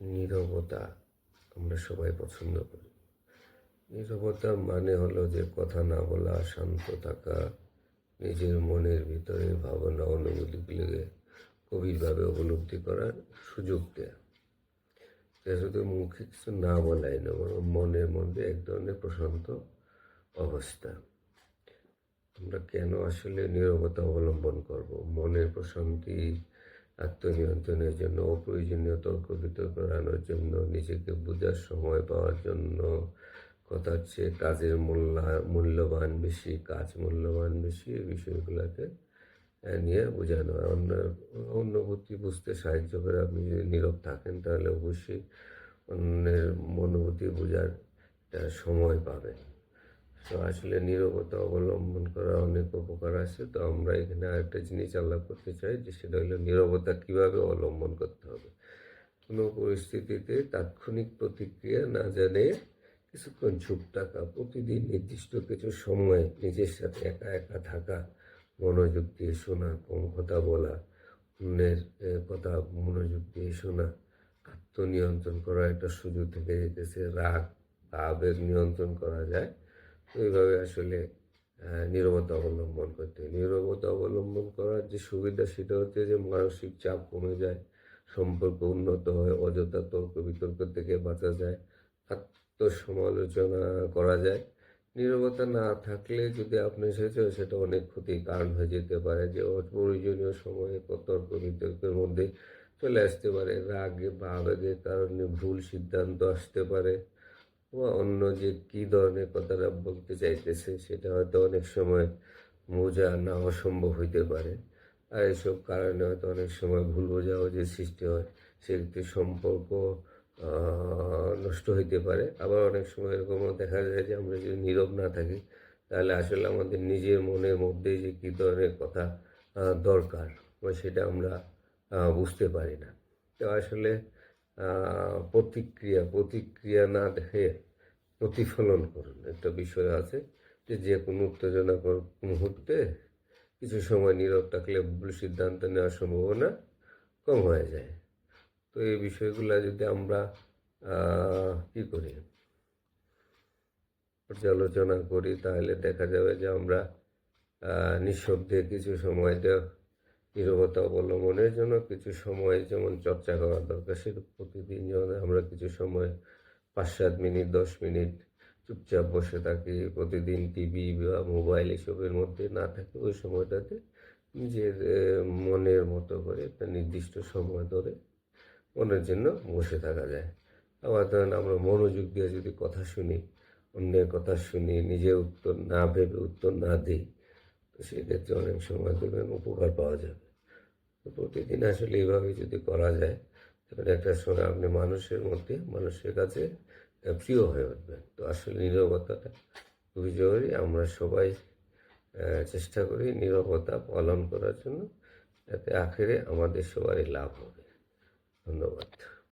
নীরবতা আমরা সবাই পছন্দ করি। নীরবতার মানে হলো যে কথা না বলা, শান্ত থাকা, নিজের মনের ভিতরে ভাবনা অনুভূতিগুলোকে গভীরভাবে উপলব্ধি করার সুযোগ দেয়া। এটা শুধু মুখে কিছু না বলাই না, বরং মনের মধ্যে এক ধরনের প্রশান্ত অবস্থা। আমরা কেন আসলে নীরবতা অবলম্বন করব? মনের প্রশান্তি, আত্মনিয়ন্ত্রণের জন্য, অপ্রয়োজনীয় তর্ক বিতর্ক এড়ানোর জন্য, নিজেকে বোঝার সময় পাওয়ার জন্য। কথা হচ্ছে কাজের মূল্যবান বেশি, কাজ মূল্যবান বেশি, এই বিষয়গুলোকে নিয়ে বোঝানো। অন্যের অনুভূতি বুঝতে সাহায্য করে। আপনি যদি নীরব থাকেন তাহলে অবশ্যই অন্যের অনুভূতি বোঝার একটা সময় পাবেন। তো আসলে নীরবতা অবলম্বন করার অনেক উপকার আছে। তো আমরা এখানে আরেকটা জিনিস আলাপ করতে চাই, যে সেটা হলো নীরবতা কীভাবে অবলম্বন করতে হবে। কোনো পরিস্থিতিতে তাৎক্ষণিক প্রতিক্রিয়া না জানিয়ে কিছুক্ষণ চুপ থাকা, প্রতিদিন নির্দিষ্ট কিছু সময় নিজের সাথে একা একা থাকা, মনোযোগ দিয়ে শোনা, কম কথা বলা, অন্যের কথা মনোযোগ দিয়ে শোনা, আত্মনিয়ন্ত্রণ করার একটা সুযোগ থেকে যেতেছে। রাগ বা আবেগ নিয়ন্ত্রণ করা যায়। তো এইভাবে আসলে নীরবতা অবলম্বন করতে হয়। নীরবতা অবলম্বন করার যে সুবিধা, সেটা হচ্ছে যে মানসিক চাপ কমে যায়, সম্পর্ক উন্নত হয়, অযথা তর্ক বিতর্ক থেকে বাঁচা যায়, আত্মসমালোচনা করা যায়। নীরবতা না থাকলে যদি আপনার সাথে সেটা অনেক ক্ষতির কারণ হয়ে যেতে পারে, যে অপ্রয়োজনীয় সময়ে তর্ক বিতর্কের মধ্যে চলে আসতে পারে। রাগে বা আবেগের কারণে ভুল সিদ্ধান্ত আসতে পারে, বা অন্য যে কী ধরনের কথাটা বলতে চাইতেছে সেটা হয়তো অনেক সময় বোঝা না অসম্ভব হইতে পারে। আর এসব কারণে হয়তো অনেক সময় ভুল বোঝাবুঝির সৃষ্টি হয়, সেক্ষেত্রে সম্পর্ক নষ্ট হইতে পারে। আবার অনেক সময় এরকমও দেখা যায় যে আমরা যদি নীরব না থাকি, তাহলে আসলে আমাদের নিজের মনের মধ্যেই যে কী ধরনের কথা দরকার, বা সেটা আমরা বুঝতে পারি না। তো আসলে প্রতিক্রিয়া না দেখে প্রতিফলন করুন, একটা বিষয় আছে, যে যে কোনো উত্তেজনাকর মুহূর্তে কিছু সময় নীরব থাকলে ভুল সিদ্ধান্ত নেওয়ার সম্ভাবনা কম হয়ে যায়। তো এই বিষয়গুলো যদি আমরা কী করি, পর্যালোচনা করি, তাহলে দেখা যাবে যে আমরা নিঃশব্দে কিছু সময় নীরবতা অবলম্বনের জন্য কিছু সময় যেমন চর্চা করা দরকার, সেটা প্রতিদিন যেমন আমরা কিছু সময় 5-7 মিনিট 10 মিনিট চুপচাপ বসে থাকি, প্রতিদিন টিভি বা মোবাইল এসবের মধ্যে না থাকে, ওই সময়টাতে নিজের মনের মতো করে একটা নির্দিষ্ট সময় ধরে মনের জন্য বসে থাকা যায়। আবার ধরেন আমরা মনোযোগ দিয়ে যদি কথা শুনি, অন্যের কথা শুনি, নিজে উত্তর না ভেবে উত্তর না দিই, তো সেক্ষেত্রে অনেক সময় দেখবেন উপকার পাওয়া যাবে। তো প্রতিদিন আসলে এইভাবে যদি করা যায়, তাহলে একটা সময় আপনি মানুষের কাছে প্রিয় হয়ে উঠবেন। তো আসলে নীরবতাটা খুবই জরুরি। আমরা সবাই চেষ্টা করি নীরবতা পালন করার জন্য, যাতে আখেরে আমাদের সবারই লাভ হবে। ধন্যবাদ।